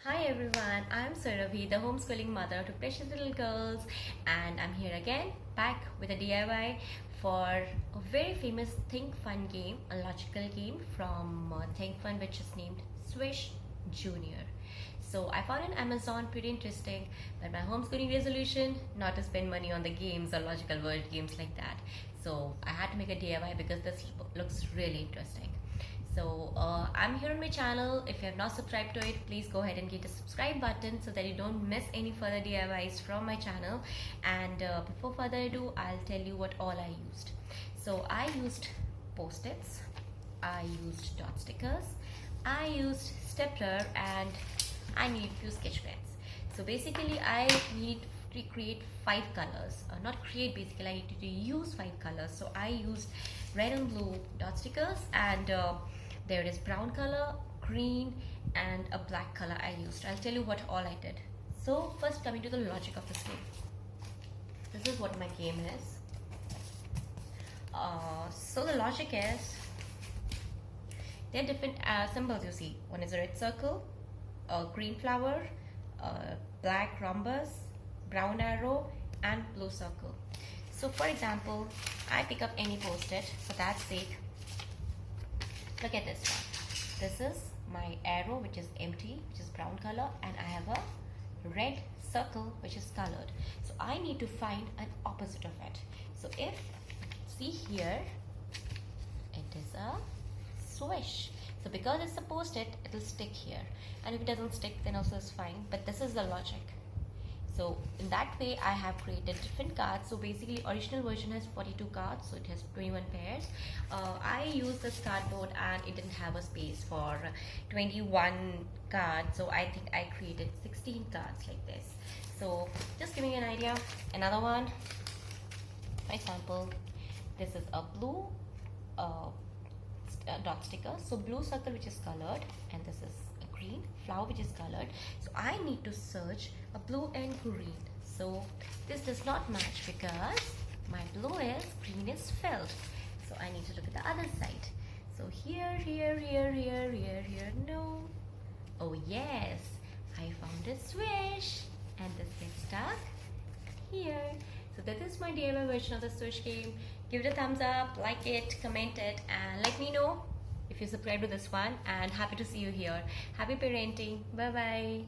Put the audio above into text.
Hi everyone, I'm Surabhi, the homeschooling mother to precious little girls, and I'm here again back with a DIY for a very famous ThinkFun game, a logical game from ThinkFun which is named SWISH Jr. So I found on Amazon pretty interesting, but my homeschooling resolution not to spend money on the games or logical word games like that. So I had to make a DIY because this looks really interesting. So I'm here on my channel. If you have not subscribed to it, please go ahead and hit the subscribe button so that you don't miss any further DIYs from my channel. And before further ado, I'll tell you what all I used. So I used post-its, I used dot stickers, I used stapler, and I need few sketch pens. So basically I need to create 5 colors, basically I need to use 5 colors. So I used red and blue dot stickers, and there is brown color, green, and a black color I used. I'll tell you what all I did. So first, coming to the logic of this game. This is what my game is. So the logic is, there are different symbols you see. One is a red circle, a green flower, a black rhombus, brown arrow, and blue circle. So for example, I pick up any post-it. For that sake, look at this one. This is my arrow, which is empty, which is brown color, and I have a red circle which is colored. So I need to find an opposite of it. So if, see here, it is a swish. So because it's a post-it, it will stick here, and if it doesn't stick, then also is fine. But this is the logic. So in that way, I have created different cards. So basically, original version has 42 cards, so it has 21 pairs. I used this cardboard and it didn't have a space for 21 cards, so I think I created 16 cards like this. So just giving you an idea. Another one, for example, this is a blue dot sticker. So blue circle which is colored, and this is a green flower which is colored. So I need to search a blue and green. So this does not match because my blue is, green is filled. So I need to look at the other side. So here, no. Oh yes, I found a swish, and this gets stuck here. So this is my DIY version of the swish game. Give it a thumbs up, like it, comment it, and let me know if you subscribe to this one. And happy to see you here. Happy parenting. Bye bye.